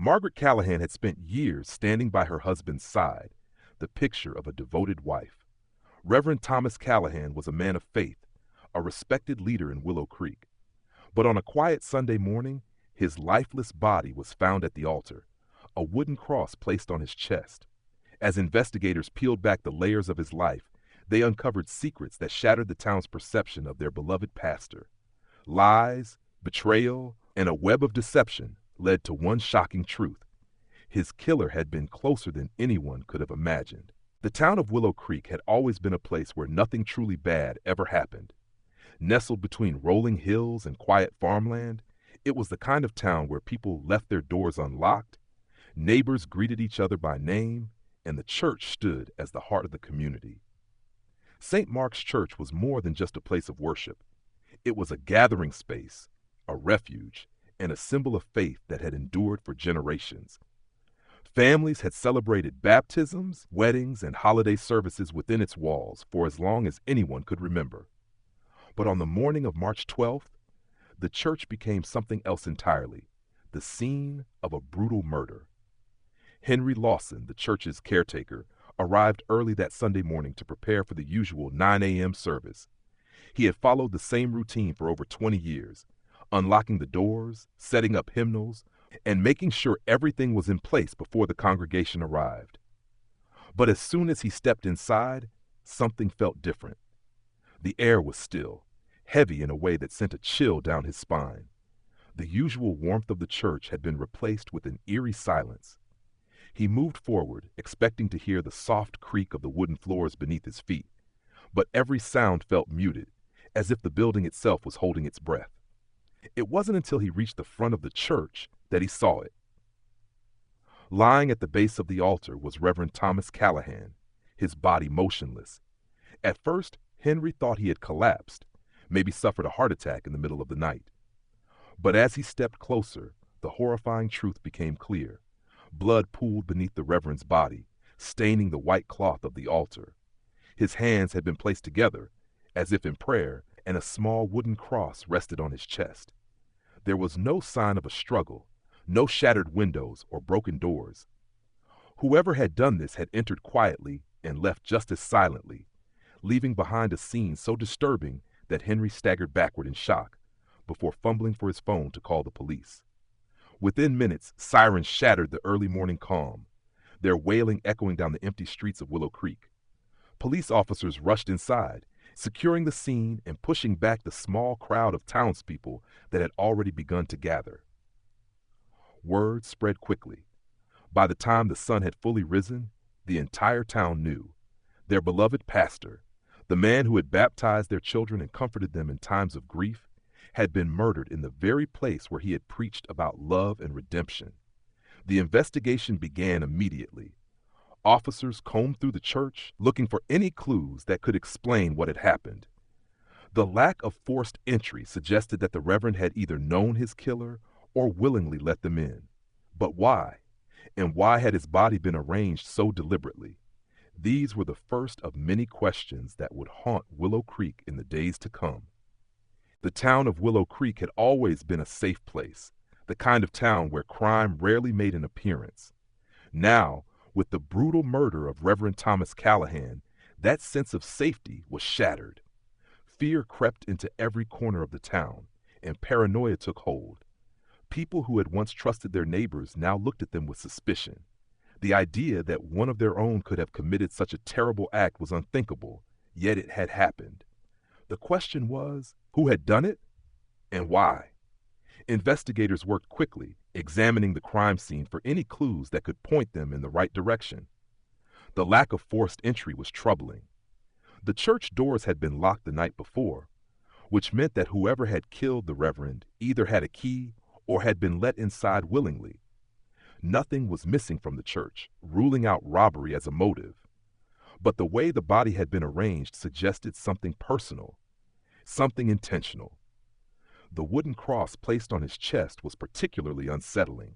Margaret Callahan had spent years standing by her husband's side, the picture of a devoted wife. Reverend Thomas Callahan was a man of faith, a respected leader in Willow Creek. But on a quiet Sunday morning, his lifeless body was found at the altar, a wooden cross placed on his chest. As investigators peeled back the layers of his life, they uncovered secrets that shattered the town's perception of their beloved pastor. Lies, betrayal, and a web of deception led to one shocking truth. His killer had been closer than anyone could have imagined. The town of Willow Creek had always been a place where nothing truly bad ever happened. Nestled between rolling hills and quiet farmland, it was the kind of town where people left their doors unlocked, neighbors greeted each other by name, and the church stood as the heart of the community. St. Mark's Church was more than just a place of worship. It was a gathering space, a refuge, and a symbol of faith that had endured for generations. Families had celebrated baptisms, weddings, and holiday services within its walls for as long as anyone could remember. But on the morning of March 12th, the church became something else entirely, the scene of a brutal murder. Henry Lawson, the church's caretaker, arrived early that Sunday morning to prepare for the usual 9 a.m. service. He had followed the same routine for over 20 years, unlocking the doors, setting up hymnals, and making sure everything was in place before the congregation arrived. But as soon as he stepped inside, something felt different. The air was still, heavy in a way that sent a chill down his spine. The usual warmth of the church had been replaced with an eerie silence. He moved forward, expecting to hear the soft creak of the wooden floors beneath his feet, but every sound felt muted, as if the building itself was holding its breath. It wasn't until he reached the front of the church that he saw it. Lying at the base of the altar was Reverend Thomas Callahan, his body motionless. At first, Henry thought he had collapsed, maybe suffered a heart attack in the middle of the night. But as he stepped closer, the horrifying truth became clear. Blood pooled beneath the Reverend's body, staining the white cloth of the altar. His hands had been placed together, as if in prayer, and a small wooden cross rested on his chest. There was no sign of a struggle, no shattered windows or broken doors. Whoever had done this had entered quietly and left just as silently, leaving behind a scene so disturbing that Henry staggered backward in shock, before fumbling for his phone to call the police. Within minutes, sirens shattered the early morning calm, their wailing echoing down the empty streets of Willow Creek. Police officers rushed inside, securing the scene and pushing back the small crowd of townspeople that had already begun to gather. Word spread quickly. By the time the sun had fully risen, the entire town knew. Their beloved pastor, the man who had baptized their children and comforted them in times of grief, had been murdered in the very place where he had preached about love and redemption. The investigation began immediately. Officers combed through the church, looking for any clues that could explain what had happened. The lack of forced entry suggested that the Reverend had either known his killer or willingly let them in. But why? And why had his body been arranged so deliberately? These were the first of many questions that would haunt Willow Creek in the days to come. The town of Willow Creek had always been a safe place, the kind of town where crime rarely made an appearance. Now, with the brutal murder of Reverend Thomas Callahan, that sense of safety was shattered. Fear crept into every corner of the town, and paranoia took hold. People who had once trusted their neighbors now looked at them with suspicion. The idea that one of their own could have committed such a terrible act was unthinkable, yet it had happened. The question was, who had done it, and why? Investigators worked quickly, examining the crime scene for any clues that could point them in the right direction. The lack of forced entry was troubling. The church doors had been locked the night before, which meant that whoever had killed the Reverend either had a key or had been let inside willingly. Nothing was missing from the church, ruling out robbery as a motive. But the way the body had been arranged suggested something personal, something intentional. The wooden cross placed on his chest was particularly unsettling.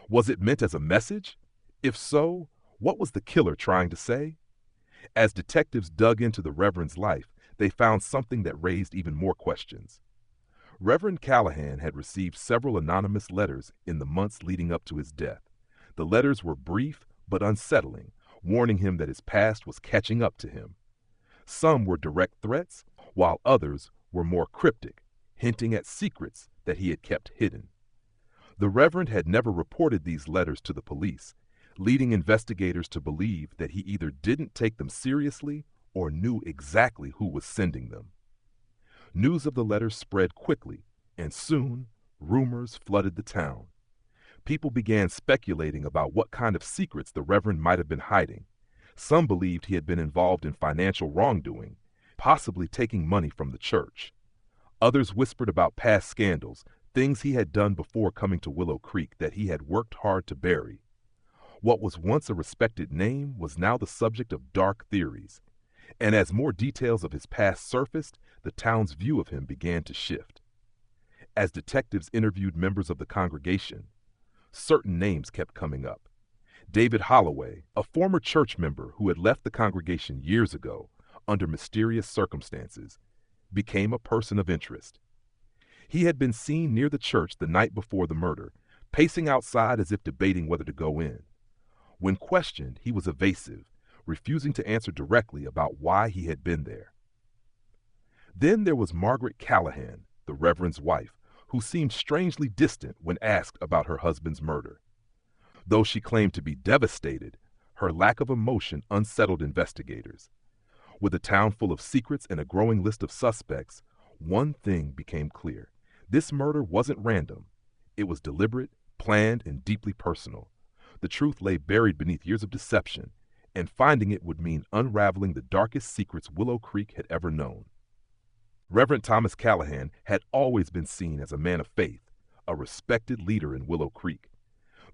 Was it meant as a message? If so, what was the killer trying to say? As detectives dug into the Reverend's life, they found something that raised even more questions. Reverend Callahan had received several anonymous letters in the months leading up to his death. The letters were brief but unsettling, warning him that his past was catching up to him. Some were direct threats, while others were more cryptic, hinting at secrets that he had kept hidden. The Reverend had never reported these letters to the police, leading investigators to believe that he either didn't take them seriously or knew exactly who was sending them. News of the letters spread quickly, and soon rumors flooded the town. People began speculating about what kind of secrets the Reverend might have been hiding. Some believed he had been involved in financial wrongdoing, possibly taking money from the church. Others whispered about past scandals, things he had done before coming to Willow Creek that he had worked hard to bury. What was once a respected name was now the subject of dark theories, and as more details of his past surfaced, the town's view of him began to shift. As detectives interviewed members of the congregation, certain names kept coming up. David Holloway, a former church member who had left the congregation years ago under mysterious circumstances, became a person of interest. He had been seen near the church the night before the murder, pacing outside as if debating whether to go in. When questioned, he was evasive, refusing to answer directly about why he had been there. Then there was Margaret Callahan, the Reverend's wife, who seemed strangely distant when asked about her husband's murder. Though she claimed to be devastated, her lack of emotion unsettled investigators. With a town full of secrets and a growing list of suspects, one thing became clear. This murder wasn't random. It was deliberate, planned, and deeply personal. The truth lay buried beneath years of deception, and finding it would mean unraveling the darkest secrets Willow Creek had ever known. Reverend Thomas Callahan had always been seen as a man of faith, a respected leader in Willow Creek.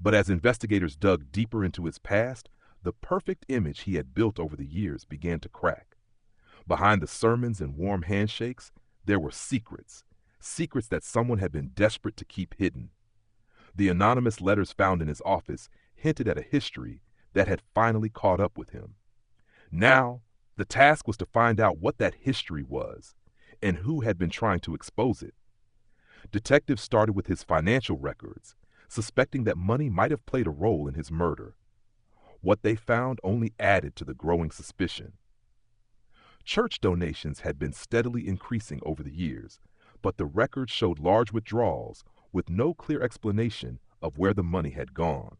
But as investigators dug deeper into his past, the perfect image he had built over the years began to crack. Behind the sermons and warm handshakes, there were secrets that someone had been desperate to keep hidden. The anonymous letters found in his office hinted at a history that had finally caught up with him. Now, the task was to find out what that history was and who had been trying to expose it. Detectives started with his financial records, suspecting that money might have played a role in his murder. What they found only added to the growing suspicion. Church donations had been steadily increasing over the years, but the records showed large withdrawals with no clear explanation of where the money had gone.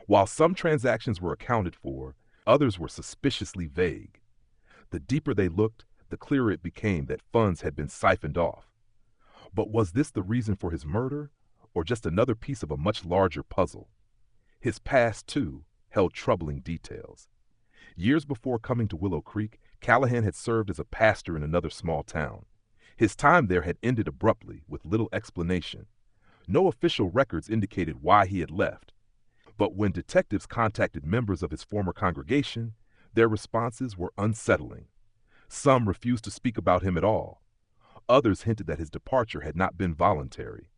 While some transactions were accounted for, others were suspiciously vague. The deeper they looked, the clearer it became that funds had been siphoned off. But was this the reason for his murder, or just another piece of a much larger puzzle? His past, too, held troubling details. Years before coming to Willow Creek, Callahan had served as a pastor in another small town. His time there had ended abruptly, with little explanation. No official records indicated why he had left. But when detectives contacted members of his former congregation, their responses were unsettling. Some refused to speak about him at all. Others hinted that his departure had not been voluntary.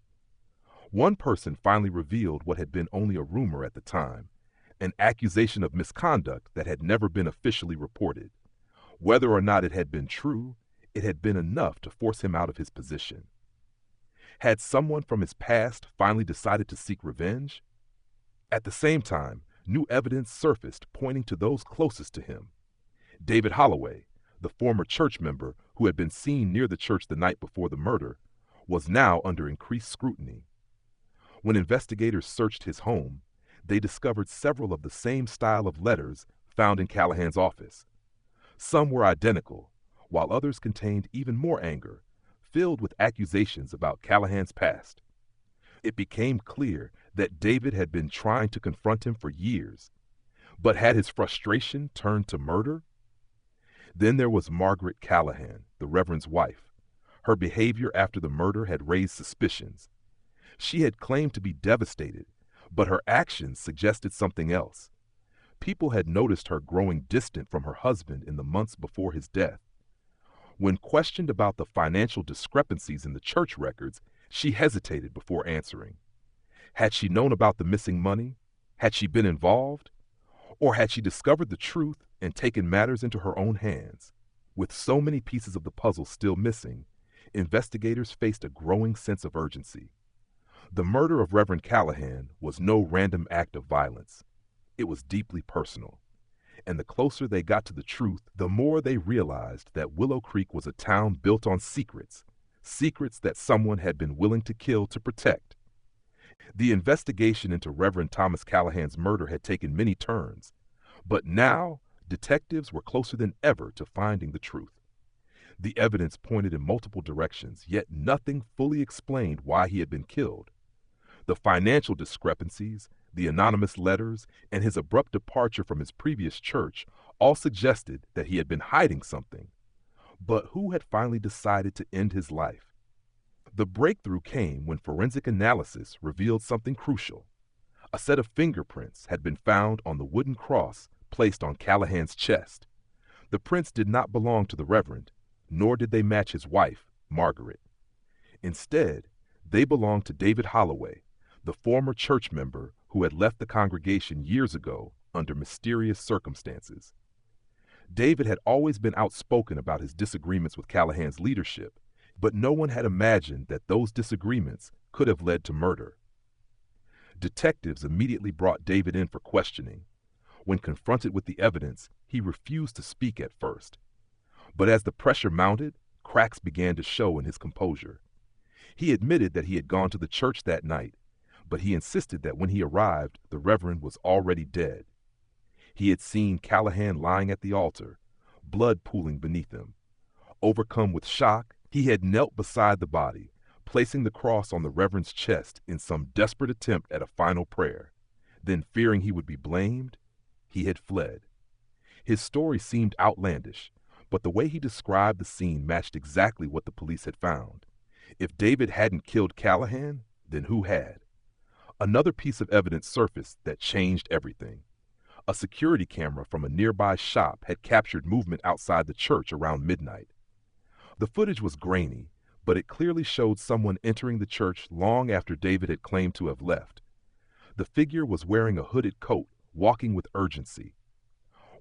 One person finally revealed what had been only a rumor at the time, an accusation of misconduct that had never been officially reported. Whether or not it had been true, it had been enough to force him out of his position. Had someone from his past finally decided to seek revenge? At the same time, new evidence surfaced pointing to those closest to him. David Holloway, the former church member who had been seen near the church the night before the murder, was now under increased scrutiny. When investigators searched his home, they discovered several of the same style of letters found in Callahan's office. Some were identical, while others contained even more anger, filled with accusations about Callahan's past. It became clear that David had been trying to confront him for years, but had his frustration turned to murder? Then there was Margaret Callahan, the Reverend's wife. Her behavior after the murder had raised suspicions. She had claimed to be devastated, but her actions suggested something else. People had noticed her growing distant from her husband in the months before his death. When questioned about the financial discrepancies in the church records, she hesitated before answering. Had she known about the missing money? Had she been involved? Or had she discovered the truth and taken matters into her own hands? With so many pieces of the puzzle still missing, investigators faced a growing sense of urgency. The murder of Reverend Callahan was no random act of violence. It was deeply personal. And the closer they got to the truth, the more they realized that Willow Creek was a town built on secrets, secrets that someone had been willing to kill to protect. The investigation into Reverend Thomas Callahan's murder had taken many turns, but now detectives were closer than ever to finding the truth. The evidence pointed in multiple directions, yet nothing fully explained why he had been killed. The financial discrepancies, the anonymous letters, and his abrupt departure from his previous church all suggested that he had been hiding something. But who had finally decided to end his life? The breakthrough came when forensic analysis revealed something crucial. A set of fingerprints had been found on the wooden cross placed on Callahan's chest. The prints did not belong to the Reverend, nor did they match his wife, Margaret. Instead, they belonged to David Holloway, the former church member who had left the congregation years ago under mysterious circumstances. David had always been outspoken about his disagreements with Callahan's leadership, but no one had imagined that those disagreements could have led to murder. Detectives immediately brought David in for questioning. When confronted with the evidence, he refused to speak at first. But as the pressure mounted, cracks began to show in his composure. He admitted that he had gone to the church that night, but he insisted that when he arrived, the Reverend was already dead. He had seen Callahan lying at the altar, blood pooling beneath him. Overcome with shock, he had knelt beside the body, placing the cross on the Reverend's chest in some desperate attempt at a final prayer. Then, fearing he would be blamed, he had fled. His story seemed outlandish, but the way he described the scene matched exactly what the police had found. If David hadn't killed Callahan, then who had? Another piece of evidence surfaced that changed everything. A security camera from a nearby shop had captured movement outside the church around midnight. The footage was grainy, but it clearly showed someone entering the church long after David had claimed to have left. The figure was wearing a hooded coat, walking with urgency.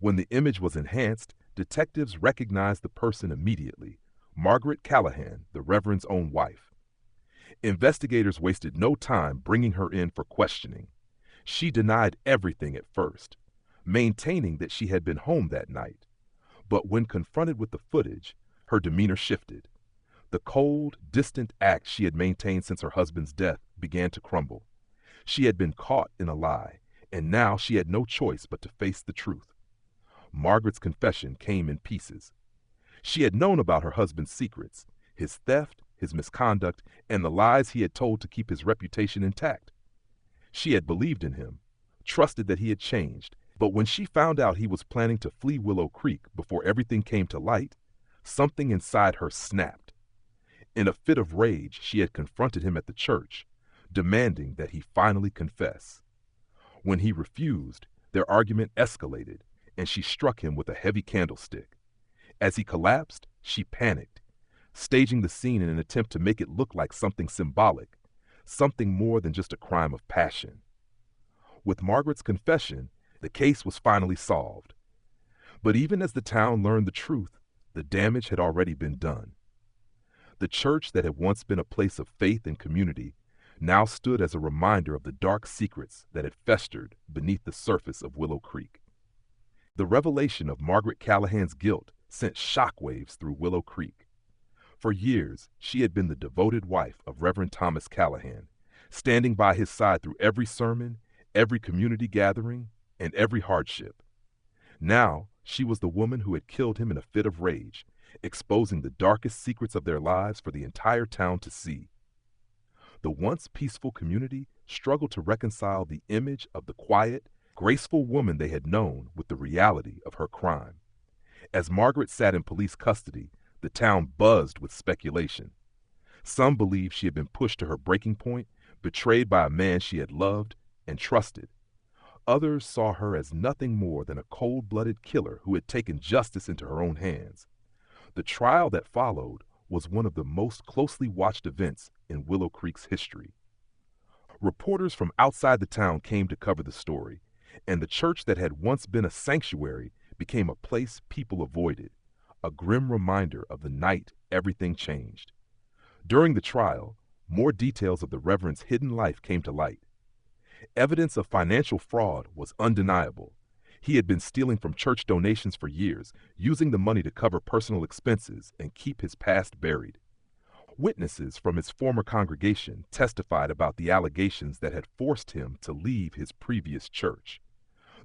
When the image was enhanced, detectives recognized the person immediately: Margaret Callahan, the Reverend's own wife. Investigators wasted no time bringing her in for questioning. She denied everything at first, maintaining that she had been home that night. But when confronted with the footage, her demeanor shifted. The cold, distant act she had maintained since her husband's death began to crumble. She had been caught in a lie, and now she had no choice but to face the truth. Margaret's confession came in pieces. She had known about her husband's secrets, his theft, his misconduct, and the lies he had told to keep his reputation intact. She had believed in him, trusted that he had changed, but when she found out he was planning to flee Willow Creek before everything came to light, something inside her snapped. In a fit of rage, she had confronted him at the church, demanding that he finally confess. When he refused, their argument escalated, and she struck him with a heavy candlestick. As he collapsed, she panicked, staging the scene in an attempt to make it look like something symbolic, something more than just a crime of passion. With Margaret's confession, the case was finally solved. But even as the town learned the truth, the damage had already been done. The church that had once been a place of faith and community now stood as a reminder of the dark secrets that had festered beneath the surface of Willow Creek. The revelation of Margaret Callahan's guilt sent shockwaves through Willow Creek. For years, she had been the devoted wife of Reverend Thomas Callahan, standing by his side through every sermon, every community gathering, and every hardship. Now, she was the woman who had killed him in a fit of rage, exposing the darkest secrets of their lives for the entire town to see. The once peaceful community struggled to reconcile the image of the quiet, graceful woman they had known with the reality of her crime. As Margaret sat in police custody, the town buzzed with speculation. Some believed she had been pushed to her breaking point, betrayed by a man she had loved and trusted. Others saw her as nothing more than a cold-blooded killer who had taken justice into her own hands. The trial that followed was one of the most closely watched events in Willow Creek's history. Reporters from outside the town came to cover the story, and the church that had once been a sanctuary became a place people avoided, a grim reminder of the night everything changed. During the trial, more details of the Reverend's hidden life came to light. Evidence of financial fraud was undeniable. He had been stealing from church donations for years, using the money to cover personal expenses and keep his past buried. Witnesses from his former congregation testified about the allegations that had forced him to leave his previous church.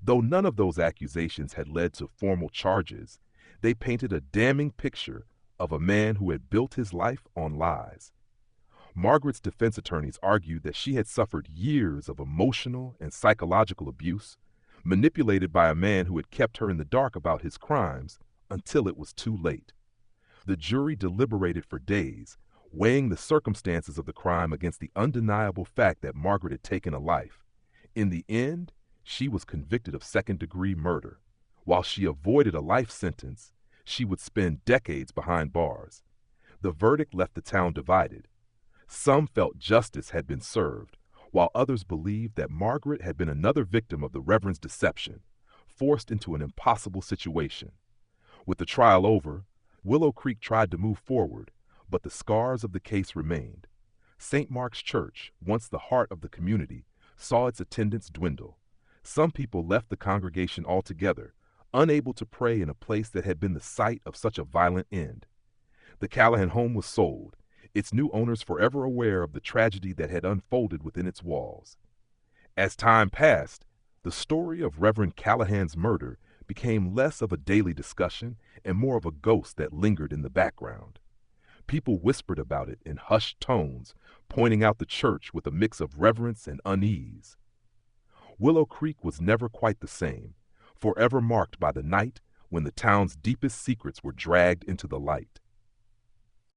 Though none of those accusations had led to formal charges, they painted a damning picture of a man who had built his life on lies. Margaret's defense attorneys argued that she had suffered years of emotional and psychological abuse, manipulated by a man who had kept her in the dark about his crimes until it was too late. The jury deliberated for days, weighing the circumstances of the crime against the undeniable fact that Margaret had taken a life. In the end, she was convicted of second-degree murder. While she avoided a life sentence, she would spend decades behind bars. The verdict left the town divided. Some felt justice had been served, while others believed that Margaret had been another victim of the Reverend's deception, forced into an impossible situation. With the trial over, Willow Creek tried to move forward, but the scars of the case remained. St. Mark's Church, once the heart of the community, saw its attendance dwindle. Some people left the congregation altogether, unable to pray in a place that had been the site of such a violent end. The Callahan home was sold, its new owners forever aware of the tragedy that had unfolded within its walls. As time passed, the story of Reverend Callahan's murder became less of a daily discussion and more of a ghost that lingered in the background. People whispered about it in hushed tones, pointing out the church with a mix of reverence and unease. Willow Creek was never quite the same, forever marked by the night when the town's deepest secrets were dragged into the light.